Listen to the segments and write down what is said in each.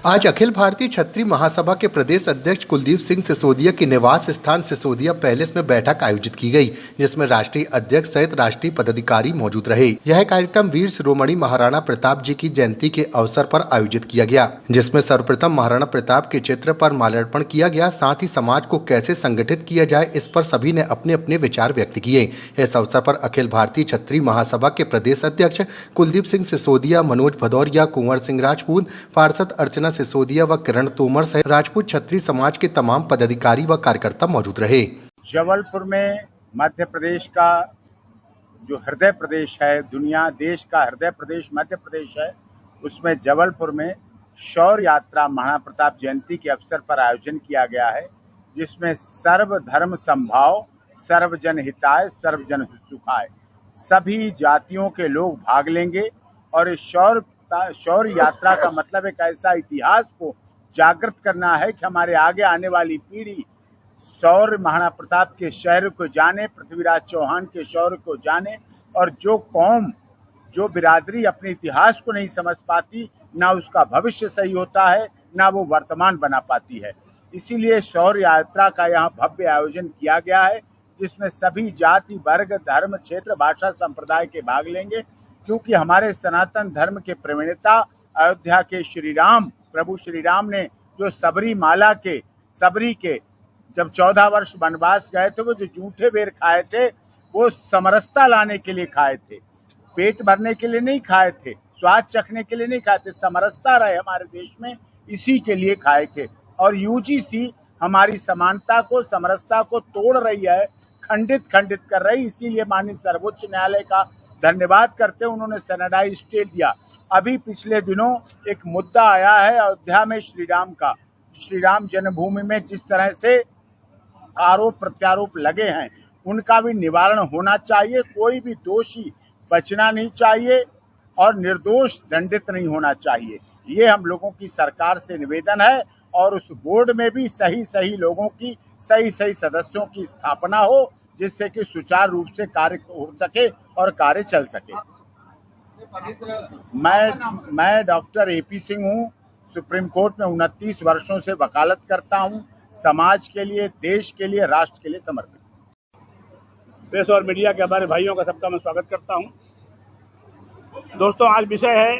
आज अखिल भारतीय छत्री महासभा के प्रदेश अध्यक्ष कुलदीप सिंह सिसोदिया के निवास स्थान सिसोदिया पैलेस में बैठक आयोजित की गई, जिसमें राष्ट्रीय अध्यक्ष सहित राष्ट्रीय पदाधिकारी मौजूद रहे। यह कार्यक्रम वीर शिरोमणि महाराणा प्रताप जी की जयंती के अवसर पर आयोजित किया गया, जिसमें सर्वप्रथम महाराणा प्रताप के चित्र पर माल्यार्पण किया गया। साथ ही समाज को कैसे संगठित किया जाए, इस पर सभी ने अपने अपने विचार व्यक्त किए। इस अवसर पर अखिल भारतीय छत्री महासभा के प्रदेश अध्यक्ष कुलदीप सिंह सिसोदिया, मनोज भदौरिया, कुंवर सिंह राजपूत, पार्षद अर्चना सिसोदिया व किरण तोमर सहित राजपूत छत्री समाज के तमाम पदाधिकारी व कार्यकर्ता मौजूद रहे। जबलपुर में मध्य प्रदेश का जो हृदय प्रदेश है, दुनिया देश का हृदय प्रदेश मध्य प्रदेश है, उसमें जबलपुर में शौर्य यात्रा महाराणा प्रताप जयंती के अवसर पर आयोजन किया गया है, जिसमें सर्वधर्म समभाव, सर्वजन हिताय, सर्वजन सुखाय सभी जातियों के लोग भाग लेंगे। और इस शौर्य यात्रा का मतलब एक ऐसा इतिहास को जागृत करना है कि हमारे आगे आने वाली पीढ़ी शौर्य महाराणा प्रताप के शौर्य को जाने, पृथ्वीराज चौहान के शौर्य को जाने। और जो कौम, जो बिरादरी अपने इतिहास को नहीं समझ पाती, ना उसका भविष्य सही होता है, ना वो वर्तमान बना पाती है। इसीलिए शौर्य यात्रा का यहाँ भव्य आयोजन किया गया है, जिसमें सभी जाति, वर्ग, धर्म, क्षेत्र, भाषा, संप्रदाय के भाग लेंगे। क्योंकि हमारे सनातन धर्म के प्रणेता अयोध्या के श्री राम, प्रभु श्री राम ने जो सबरी के जब 14 वर्ष वनवास गए थे, वो जो जूठे बेर खाए थे, वो समरसता लाने के लिए खाए थे, पेट भरने के लिए नहीं खाए थे, स्वाद चखने के लिए नहीं खाए थे, समरसता रहे हमारे देश में, इसी के लिए खाए थे। और यूजीसी हमारी समानता को, समरसता को तोड़ रही है, खंडित कर रही। इसीलिए माननीय सर्वोच्च न्यायालय का धन्यवाद करते हैं, उन्होंने सैनिटाइज स्टे दिया। अभी पिछले दिनों एक मुद्दा आया है अयोध्या में श्री राम जन्मभूमि में जिस तरह से आरोप प्रत्यारोप लगे हैं, उनका भी निवारण होना चाहिए। कोई भी दोषी बचना नहीं चाहिए और निर्दोष दंडित नहीं होना चाहिए। ये हम लोगों की सरकार से निवेदन है। और उस बोर्ड में भी सही लोगों की, सही सदस्यों की स्थापना हो, जिससे कि सुचारू रूप से कार्य हो सके और कार्य चल सके। मैं डॉक्टर AP सिंह हूँ। सुप्रीम कोर्ट में 29 वर्षों से वकालत करता हूँ। समाज के लिए, देश के लिए, राष्ट्र के लिए समर्पित। प्रेस और मीडिया के हमारे भाइयों का सबका मैं स्वागत करता हूँ। दोस्तों, आज विषय है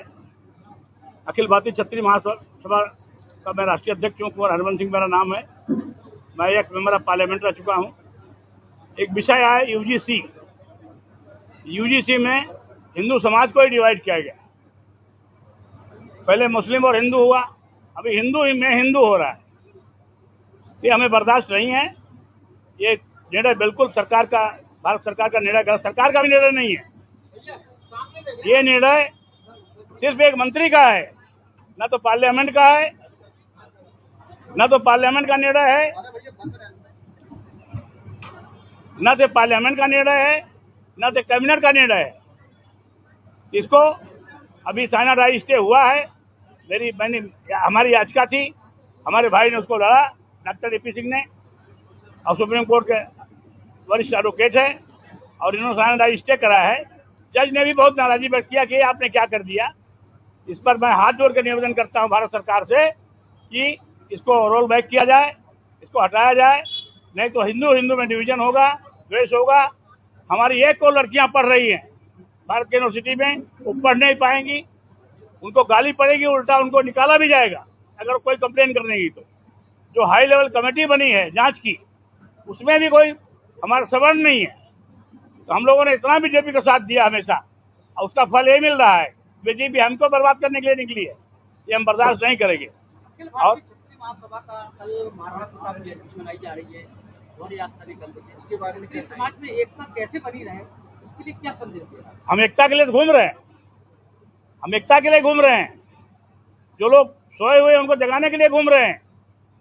अखिल भारतीय छत्री महासभा का मैं राष्ट्रीय अध्यक्ष हूँ। कुंवर हरवंश सिंह मेरा नाम है। मैं एक्स मेंबर ऑफ पार्लियामेंट रह चुका हूँ। एक विषय है यूजीसी में हिंदू समाज को ही डिवाइड किया गया। पहले मुस्लिम और हिंदू हुआ, अभी हिंदू में हिंदू हो रहा है। ये हमें बर्दाश्त नहीं है। ये निर्णय बिल्कुल भारत सरकार का निर्णय गलत, सरकार का भी निर्णय नहीं है। ये निर्णय सिर्फ एक मंत्री का है, ना तो पार्लियामेंट का है, ना तो पार्लियामेंट का निर्णय है, ना तो पार्लियामेंट का निर्णय है, ना तो कैबिनेट का निर्णय है। इसको अभी सैनिटाइज स्टे हुआ है। हमारी याचिका थी, हमारे भाई ने उसको लड़ा, डॉक्टर AP सिंह ने, और सुप्रीम कोर्ट के वरिष्ठ एडवोकेट है, और इन्होंने सैनिटाइज स्टे करा है। जज ने भी बहुत नाराजगी व्यक्त किया कि आपने क्या कर दिया। इस पर मैं हाथ जोड़ के निवेदन करता हूं भारत सरकार से कि इसको रोल बैक किया जाए, इसको हटाया जाए, नहीं तो हिंदू में डिवीजन होगा, द्वेष होगा। हमारी एक को लड़कियां पढ़ रही हैं भारत के यूनिवर्सिटी में, वो पढ़ नहीं पाएंगी, उनको गाली पड़ेगी, उल्टा उनको निकाला भी जाएगा अगर कोई कंप्लेन कर देंगी तो। जो हाई लेवल कमेटी बनी है जांच की, उसमें भी कोई हमारा सवर्ण नहीं है। तो हम लोगों ने इतना बीजेपी का साथ दिया हमेशा, और उसका फल ये मिल रहा है। बीजेपी हमको बर्बाद करने के लिए निकली है, ये हम बर्दाश्त नहीं करेंगे। और महासभा का कल महाराणा प्रताप जयंती मनाई जा रही है और यात्रा निकल रही है, इसके बारे में समाज में एकता कैसे बनी रहे, इसके लिए क्या संदेश दे रहा है? हम एकता के लिए घूम रहे हैं, जो लोग सोए हुए उनको जगाने के लिए घूम रहे हैं।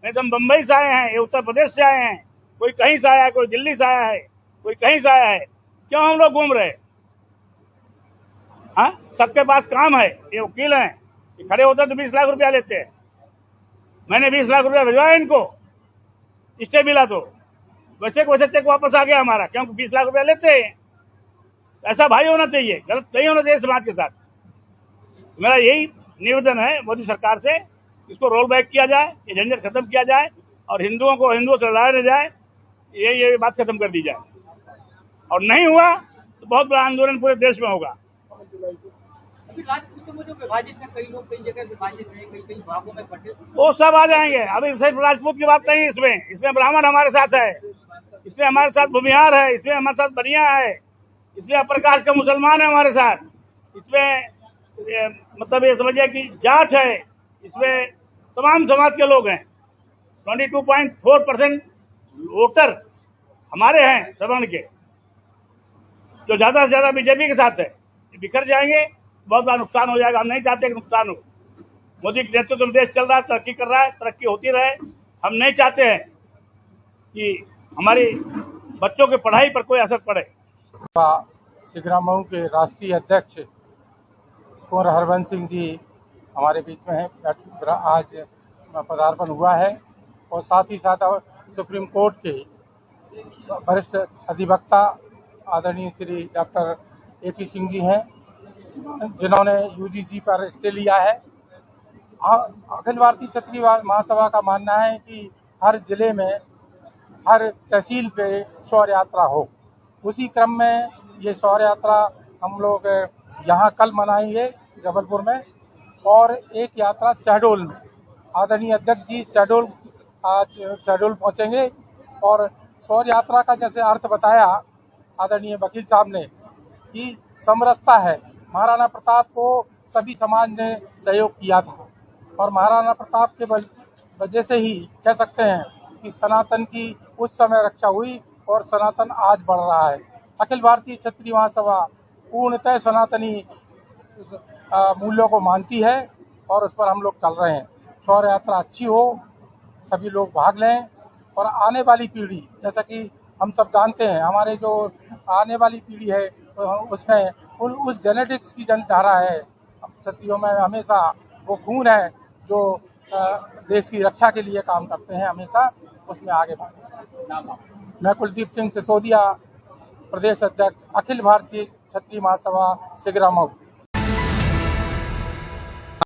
नहीं तो हम बम्बई से आए हैं, ये उत्तर प्रदेश से आए हैं, कोई कहीं से आया है, कोई दिल्ली से आया है, कोई कहीं से आया है। क्यों हम लोग घूम रहे हैं? हाँ, सबके पास काम है, ये वकील हैं, ये खड़े होते तो 20 लाख रुपया लेते हैं। मैंने 20 लाख रुपया भिजवाया इनको, स्टे मिला तो वैसे चेक वापस आ गया हमारा, क्योंकि 20 लाख रुपया लेते हैं। ऐसा भाई होना चाहिए, गलत नहीं होना चाहिए समाज के साथ। मेरा यही निवेदन है मोदी सरकार से इसको रोल बैक किया जाए, ये झंझट खत्म किया जाए और हिंदुओं को हिंदुओं से लड़ाया न जाए, ये बात खत्म कर दी जाए। और नहीं हुआ तो बहुत बड़ा आंदोलन पूरे देश में होगा। अभी राजपूतों में जो विभाजित है, कई लोग कई जगह विभाजित है, कई भागों में बंटे, वो सब आ जाएंगे। अभी सिर्फ राजपूत की बात नहीं है, इसमें ब्राह्मण हमारे साथ है, इसमें हमारे साथ भूमिहार है, इसमें हमारे साथ बनिया है, इसमें अप्रकाश का मुसलमान है हमारे साथ, इसमें मतलब ये समझिए कि जाट है, इसमें तमाम समाज के लोग हैं। 22.4% वोटर हमारे हैं सवर्ण के, जो ज्यादा से ज्यादा बीजेपी के साथ है। बिखर जाएंगे, बहुत बड़ा नुकसान हो जाएगा। हम नहीं चाहते कि नुकसान हो। मोदी के नेतृत्व में देश चल रहा है, तरक्की कर रहा है, तरक्की होती रहे। हम नहीं चाहते हैं कि हमारी बच्चों की पढ़ाई पर कोई असर पड़े। सिगरामऊ के राष्ट्रीय अध्यक्ष कुंवर हरबंस सिंह जी हमारे बीच में हैं। आज पदार्पण हुआ है और साथ ही साथ सुप्रीम कोर्ट के वरिष्ठ अधिवक्ता आदरणीय श्री डॉक्टर AP सिंह जी हैं, जिन्होंने UGC पर स्टे लिया है। अखिल भारतीय क्षत्रिय महासभा का मानना है कि हर जिले में, हर तहसील पे शौर्य यात्रा हो। उसी क्रम में ये शौर्य यात्रा हम लोग यहाँ कल मनाएंगे जबलपुर में, और एक यात्रा शहडोल में। आदरणीय अध्यक्ष जी आज शहडोल पहुँचेंगे और शौर्य यात्रा का जैसे अर्थ बताया आदरणीय वकील साहब ने कि समरसता है। महाराणा प्रताप को सभी समाज ने सहयोग किया था और महाराणा प्रताप के वजह से ही कह सकते हैं कि सनातन की उस समय रक्षा हुई और सनातन आज बढ़ रहा है। अखिल भारतीय क्षत्रिय महासभा पूर्णतः सनातनी मूल्यों को मानती है और उस पर हम लोग चल रहे हैं। शौर्य यात्रा अच्छी हो, सभी लोग भाग लें और आने वाली पीढ़ी, जैसा कि हम सब जानते हैं, हमारे जो आने वाली पीढ़ी है उसमें उस जेनेटिक्स की जनधारा है। क्षत्रियों में हमेशा वो खून है जो देश की रक्षा के लिए काम करते हैं, हमेशा उसमें आगे बढ़े। मैं कुलदीप सिंह सिसोदिया, प्रदेश अध्यक्ष अखिल भारतीय क्षत्रिय महासभा सिगरामऊ।